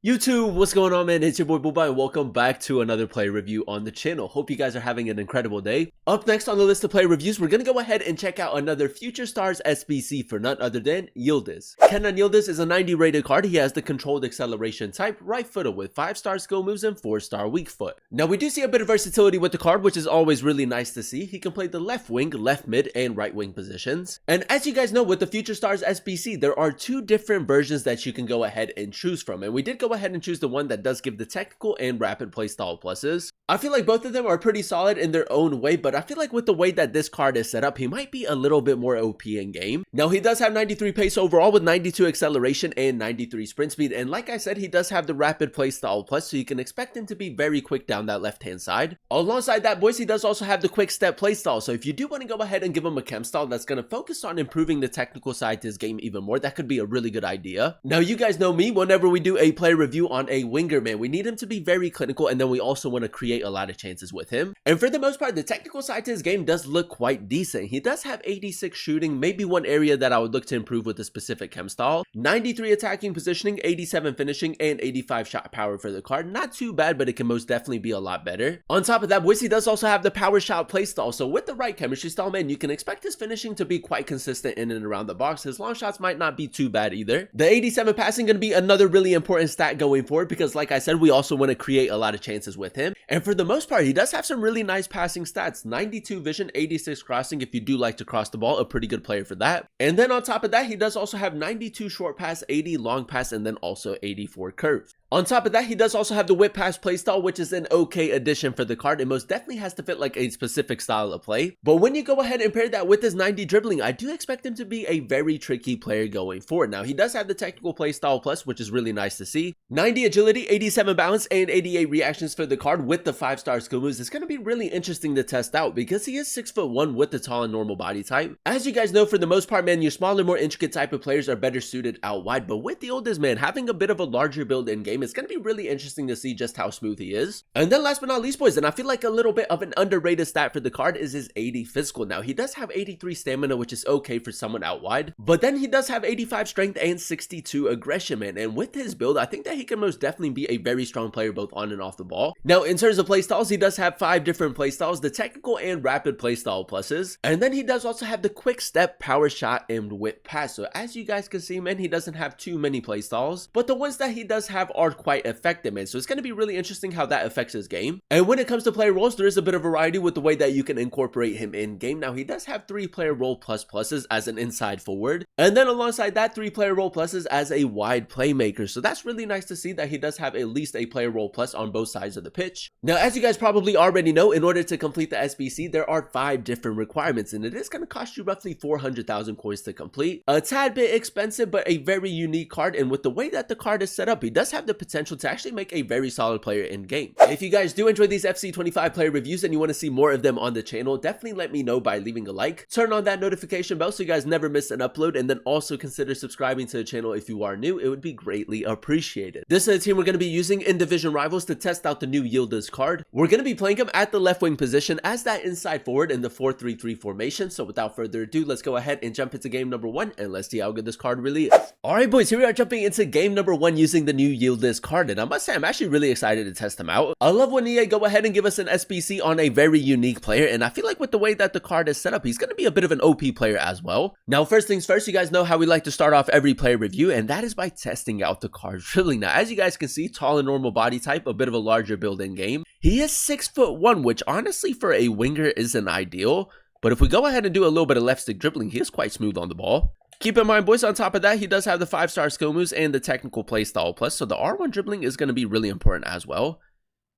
YouTube, what's going on, man? It's your boy Booba and welcome back to another play review on the channel. Hope you guys are having an incredible day. Up next on the list of play reviews, we're gonna go ahead and check out another Future Stars SBC for none other than Yildiz. Kenan Yildiz is a 90 rated card. He has the controlled acceleration type, right footer with 5-star skill moves and 4-star weak foot. Now we do see a bit of versatility with the card, which is always really nice to see. He can play the left wing, left mid, and right wing positions. And as you guys know, with the Future Stars SBC, there are two different versions that you can go ahead and choose from. And we did go ahead and choose the one that does give the technical and rapid playstyle pluses. I feel like both of them are pretty solid in their own way, but I feel like with the way that this card is set up, he might be a little bit more OP in game. Now he does have 93 pace overall with 92 acceleration and 93 sprint speed, and like I said, he does have the rapid playstyle plus, so you can expect him to be very quick down that left hand side. Alongside that, boys, he does also have the quick step playstyle, so if you do want to go ahead and give him a chem style that's going to focus on improving the technical side to his game even more, that could be a really good idea. Now you guys know me, whenever we do a play review on a winger, man, we need him to be very clinical, and then we also want to create a lot of chances with him. And for the most part, the technical side to his game does look quite decent. He does have 86 shooting, maybe one area that I would look to improve with a specific chem style, 93 attacking positioning, 87 finishing, and 85 shot power for the card. Not too bad, but it can most definitely be a lot better. On top of that, boys, he does also have the power shot playstyle, so with the right chemistry style, man, you can expect his finishing to be quite consistent in and around the box. His long shots might not be too bad either. The 87 passing going to be another really important stat going forward, because like I said, we also want to create a lot of chances with him. And for the most part, he does have some really nice passing stats. 92 vision, 86 crossing. If you do like to cross the ball, a pretty good player for that. And then on top of that, he does also have 92 short pass, 80 long pass, and then also 84 curve. On top of that, he does also have the whip pass playstyle, which is an okay addition for the card. It most definitely has to fit like a specific style of play. But when you go ahead and pair that with his 90 dribbling, I do expect him to be a very tricky player going forward. Now, he does have the technical playstyle plus, which is really nice to see. 90 agility, 87 balance, and 88 reactions for the card with the 5-star skill moves. It's going to be really interesting to test out because he is 6'1" with the tall and normal body type. As you guys know, for the most part, man, your smaller, more intricate type of players are better suited out wide. But with the Yildiz, man, having a bit of a larger build in game, it's going to be really interesting to see just how smooth he is. And then last but not least, boys, and I feel like a little bit of an underrated stat for the card is his 80 physical. Now, he does have 83 stamina, which is okay for someone out wide, but then he does have 85 strength and 62 aggression, man. And with his build, I think that he can most definitely be a very strong player both on and off the ball. Now, in terms of playstyles, he does have 5 different playstyles, the technical and rapid playstyle pluses. And then he does also have the quick step, power shot, and whip pass. So as you guys can see, man, he doesn't have too many playstyles, but the ones that he does have are quite effective, man. So it's going to be really interesting how that affects his game. And when it comes to player roles, there is a bit of variety with the way that you can incorporate him in game. Now, he does have 3 player role pluses as an inside forward, and then alongside that, 3 player role pluses as a wide playmaker. So that's really nice to see that he does have at least a player role plus on both sides of the pitch. Now, as you guys probably already know, in order to complete the SBC, there are 5 different requirements, and it is going to cost you roughly 400,000 coins to complete. A tad bit expensive, but a very unique card. And with the way that the card is set up, he does have the potential to actually make a very solid player in game. If you guys do enjoy these FC25 player reviews and you want to see more of them on the channel, definitely let me know by leaving a like, turn on that notification bell so you guys never miss an upload, and then also consider subscribing to the channel if you are new. It would be greatly appreciated. This is the team we're going to be using in Division Rivals to test out the new Yildiz card. We're going to be playing him at the left wing position as that inside forward in the 4-3-3 formation. So without further ado, let's go ahead and jump into game number 1 and let's see how good this card really is. Alright, boys, here we are jumping into game number 1 using the new Yildiz card, and I must say I'm actually really excited to test him out. I love when EA go ahead and give us an SBC on a very unique player, and I feel like with the way that the card is set up, he's going to be a bit of an OP player as well. Now, first things first, you guys know how we like to start off every player review, and that is by testing out the card dribbling. Now, as you guys can see, tall and normal body type, a bit of a larger build in game. He is 6'1", which honestly for a winger isn't ideal, but if we go ahead and do a little bit of left stick dribbling, he is quite smooth on the ball. Keep in mind, boys, on top of that, he does have the 5-star skill moves and the technical playstyle plus, so the R1 dribbling is going to be really important as well.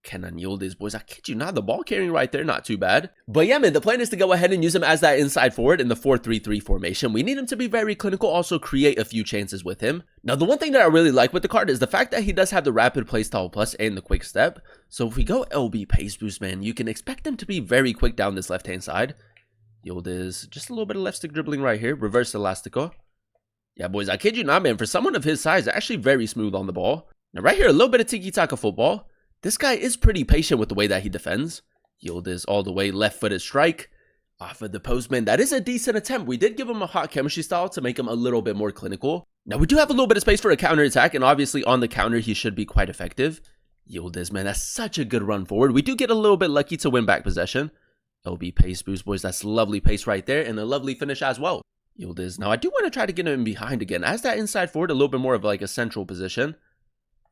Kenan Yildiz, boys, I kid you not, the ball carrying right there, not too bad. But yeah, man, the plan is to go ahead and use him as that inside forward in the 4-3-3 formation. We need him to be very clinical, also create a few chances with him. Now, the one thing that I really like with the card is the fact that he does have the rapid playstyle plus and the quick step. So if we go LB pace boost, man, you can expect him to be very quick down this left-hand side. Yildiz, just a little bit of left stick dribbling right here, reverse elastico. Yeah, boys, I kid you not, man, for someone of his size, actually very smooth on the ball. Now, right here, a little bit of tiki-taka football. This guy is pretty patient with the way that he defends. Yildiz all the way, left-footed strike. Off of the post, man, that is a decent attempt. We did give him a hot chemistry style to make him a little bit more clinical. Now, we do have a little bit of space for a counter attack, and obviously on the counter, he should be quite effective. Yildiz, man, that's such a good run forward. We do get a little bit lucky to win back possession. LB pace boost, boys. That's lovely pace right there, and a lovely finish as well. Yildiz. Now, I do want to try to get him behind again. As that inside forward, a little bit more of like a central position.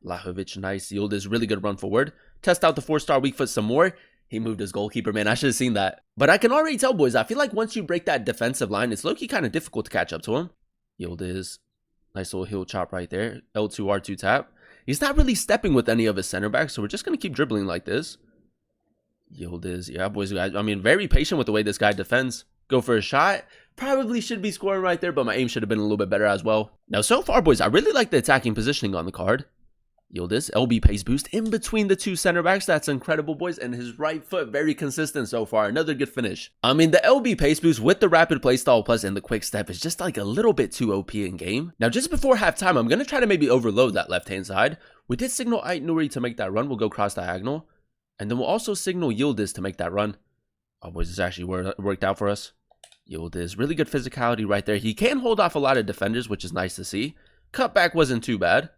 Vlahovic, nice. Yildiz, really good run forward. Test out the 4-star weak foot some more. He moved his goalkeeper, man. I should have seen that. But I can already tell, boys, I feel like once you break that defensive line, it's low-key kind of difficult to catch up to him. Yildiz, nice little heel chop right there. L2, R2 tap. He's not really stepping with any of his center backs, so we're just going to keep dribbling like this. Yildiz, yeah, boys, I mean, very patient with the way this guy defends. Go for a shot. Probably should be scoring right there, but my aim should have been a little bit better as well. Now, so far, boys, I really like the attacking positioning on the card. Yildiz, LB pace boost in between the two center backs. That's incredible, boys. And his right foot, very consistent so far. Another good finish. I mean, the LB pace boost with the rapid playstyle plus and the quick step is just like a little bit too OP in game. Now, just before halftime, I'm going to try to maybe overload that left-hand side. We did signal Nuri to make that run. We'll go cross diagonal. And then we'll also signal Yildiz to make that run. Oh, boys, this actually worked out for us. Yildiz, really good physicality right there. He can hold off a lot of defenders, which is nice to see. Cutback wasn't too bad.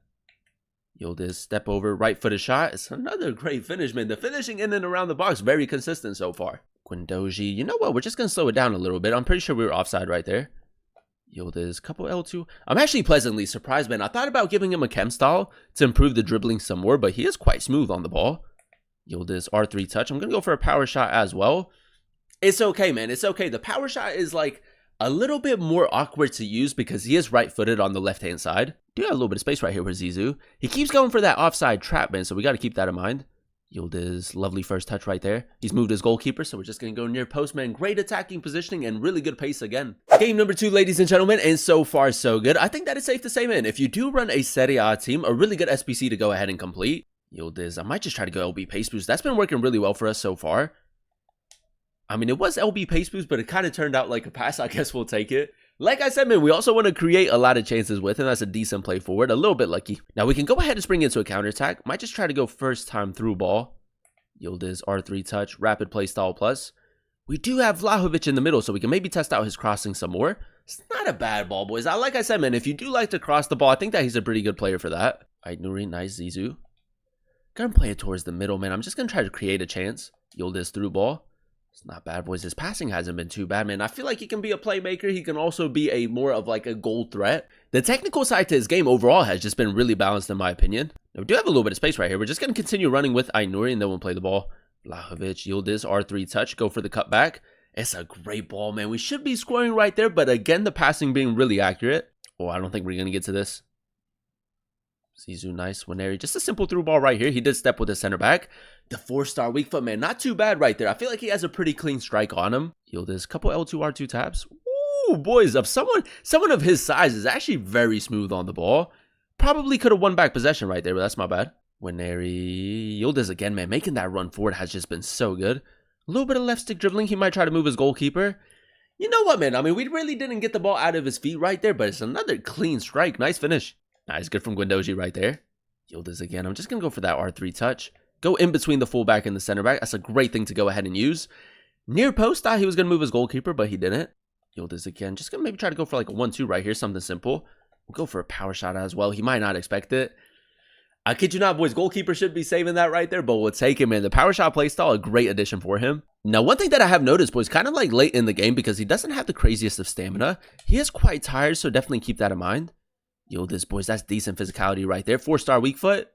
Yildiz, step over, right-footed shot. It's another great finish, man. The finishing in and around the box, very consistent so far. Guendouzi, you know what? We're just going to slow it down a little bit. I'm pretty sure we were offside right there. Yildiz, couple L2. I'm actually pleasantly surprised, man. I thought about giving him a chem style to improve the dribbling some more, but he is quite smooth on the ball. Yildiz, R3 touch. I'm going to go for a power shot as well. It's okay, man. It's okay. The power shot is like a little bit more awkward to use because he is right-footed on the left-hand side. Do have a little bit of space right here with Zizou. He keeps going for that offside trap, man, so we got to keep that in mind. Yildiz, lovely first touch right there. He's moved his goalkeeper, so we're just going to go near post, man. Great attacking positioning and really good pace again. Game number 2, ladies and gentlemen, and so far so good. I think that is safe to say, man, if you do run a Serie A team, a really good SBC to go ahead and complete. Yildiz, I might just try to go LB pace boost. That's been working really well for us so far. I mean, it was LB pace boost, but it kind of turned out like a pass. I guess we'll take it. Like I said, man, we also want to create a lot of chances with him. That's a decent play forward. A little bit lucky. Now, we can go ahead and spring into a counterattack. Might just try to go first time through ball. Yildiz, R3 touch, rapid play style plus. We do have Vlahovic in the middle, so we can maybe test out his crossing some more. It's not a bad ball, boys. Like I said, man, if you do like to cross the ball, I think that he's a pretty good player for that. All right, Nuri, nice. Zizou. Gonna play it towards the middle, man. I'm just gonna try to create a chance. Yildiz through ball. It's not bad, boys. His passing hasn't been too bad, man. I feel like he can be a playmaker. He can also be a more of like a goal threat. The technical side to his game overall has just been really balanced in my opinion. Now, we do have a little bit of space right here. We're just going to continue running with Nuri and then we'll play the ball. Vlahovic, Yildiz, R3 touch. Go for the cutback. It's a great ball, man. We should be scoring right there, but again, the passing being really accurate. Oh, I don't think we're going to get to this. Zizou, nice. Waneri, just a simple through ball right here. He did step with the center back. The 4-star weak foot, man, not too bad right there. I feel like he has a pretty clean strike on him. Yildiz, couple L2, R2 taps. Ooh, boys, of someone of his size is actually very smooth on the ball. Probably could have won back possession right there, but that's my bad. Waneri, Yildiz again, man, making that run forward has just been so good. A little bit of left stick dribbling. He might try to move his goalkeeper. You know what, man? I mean, we really didn't get the ball out of his feet right there, but it's another clean strike. Nice finish. Nice, good from Guendouzi right there. Yildiz again. I'm just going to go for that R3 touch. Go in between the fullback and the center back. That's a great thing to go ahead and use. Near post, thought he was going to move his goalkeeper, but he didn't. Yildiz again. Just going to maybe try to go for like a 1-2 right here. Something simple. We'll go for a power shot as well. He might not expect it. I kid you not, boys. Goalkeeper should be saving that right there, but we'll take him in. The power shot playstyle, a great addition for him. Now, one thing that I have noticed, boys, kind of like late in the game, because he doesn't have the craziest of stamina. He is quite tired, so definitely keep that in mind. Yildiz, boys, that's decent physicality right there. 4-star weak foot.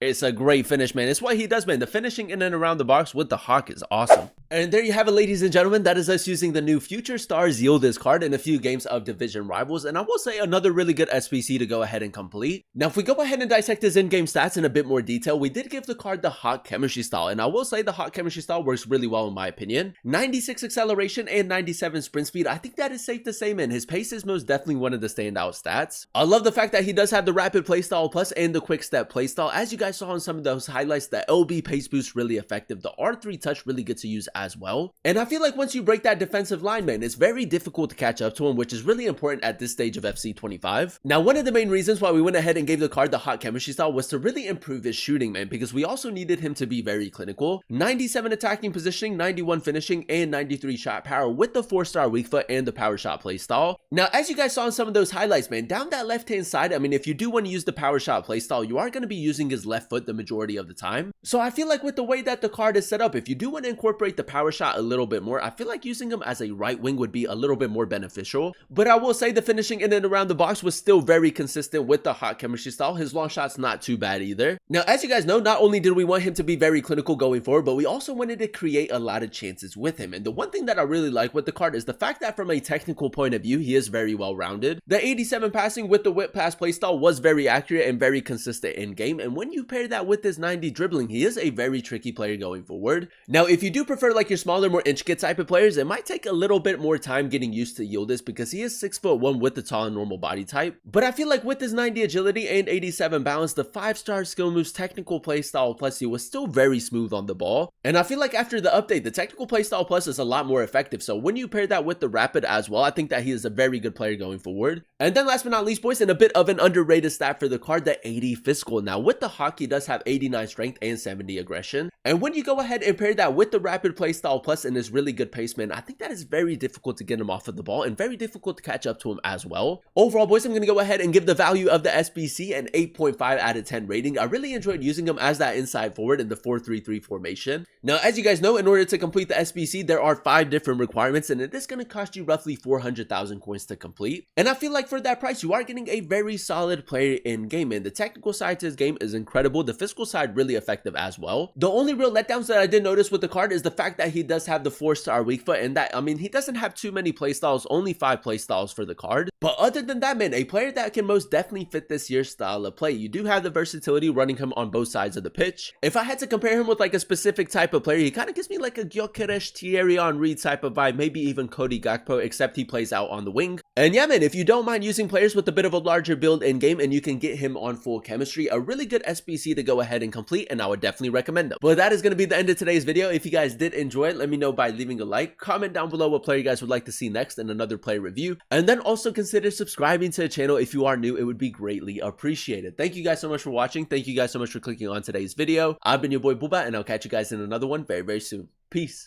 It's a great finish, man. It's what he does, man. The finishing in and around the box with the hawk is awesome. And there you have it, ladies and gentlemen. That is us using the new Future Stars Yildiz card in a few games of Division Rivals. And I will say another really good SBC to go ahead and complete. Now, if we go ahead and dissect his in-game stats in a bit more detail, we did give the card the hot chemistry style. And I will say the hot chemistry style works really well in my opinion. 96 acceleration and 97 sprint speed. I think that is safe to say, man. His pace is most definitely one of the standout stats. I love the fact that he does have the rapid playstyle plus and the quick step playstyle. As you guys saw in some of those highlights, the LB pace boost really effective. The R3 touch really good to use as well. And I feel like once you break that defensive line, man, it's very difficult to catch up to him, which is really important at this stage of FC25. Now, one of the main reasons why we went ahead and gave the card the hot chemistry style was to really improve his shooting, man, because we also needed him to be very clinical. 97 attacking positioning, 91 finishing, and 93 shot power with the 4-star weak foot and the power shot play style. Now, as you guys saw in some of those highlights, man, down that left-hand side, I mean, if you do want to use the power shot play style, you are going to be using his left foot the majority of the time. So I feel like with the way that the card is set up, if you do want to incorporate the power shot a little bit more, I feel like using him as a right wing would be a little bit more beneficial. But I will say the finishing in and around the box was still very consistent with the hot chemistry style. His long shot's not too bad either. Now, as you guys know, not only did we want him to be very clinical going forward, but we also wanted to create a lot of chances with him. And the one thing that I really like with the card is the fact that from a technical point of view, he is very well rounded. The 87 passing with the whip pass playstyle was very accurate and very consistent in game. And when you pair that with his 90 dribbling, he is a very tricky player going forward. Now, if you do prefer like your smaller, more intricate type of players, it might take a little bit more time getting used to Yildiz because he is 6'1" with the tall and normal body type. But I feel like with his 90 agility and 87 balance, the 5-star skill moves technical playstyle plus he was still very smooth on the ball. And I feel like after the update, the technical playstyle plus is a lot more effective. So when you pair that with the rapid as well, I think that he is a very good player going forward. And then last but not least, boys, and a bit of an underrated stat for the card, the 80 physical. Now with the hawk, he does have 89 strength and 70 aggression. And when you go ahead and pair that with the rapid playstyle plus and his really good pace, man, I think that is very difficult to get him off of the ball and very difficult to catch up to him as well. Overall, boys, I'm going to go ahead and give the value of the SBC an 8.5 out of 10 rating. I really enjoyed using him as that inside forward in the 4-3-3 formation. Now, as you guys know, in order to complete the SBC, there are 5 different requirements, and it is going to cost you roughly 400,000 coins to complete. And I feel like for that price, you are getting a very solid player in game, and the technical side to his game is incredible. The physical side really effective as well. The only real letdowns that I did notice with the card is the fact that he does have the 4-star weak foot, and that, I mean, he doesn't have too many playstyles, only 5 playstyles for the card. But other than that, man, a player that can most definitely fit this year's style of play. You do have the versatility running him on both sides of the pitch. If I had to compare him with like a specific type of player, he kind of gives me like a Gyökeres, Thierry Henry type of vibe, maybe even Cody Gakpo, except he plays out on the wing. And yeah, man, if you don't mind using players with a bit of a larger build in game and you can get him on full chemistry, a really good SBC to go ahead and complete, and I would definitely recommend them. But that is going to be the end of today's video. If you guys did enjoy it, let me know by leaving a like, comment down below what player you guys would like to see next in another player review, and then also consider subscribing to the channel if you are new. It would be greatly appreciated. Thank you guys so much for watching. Thank you guys so much for clicking on today's video. I've been your boy Booba, and I'll catch you guys in another one very, very soon. Peace.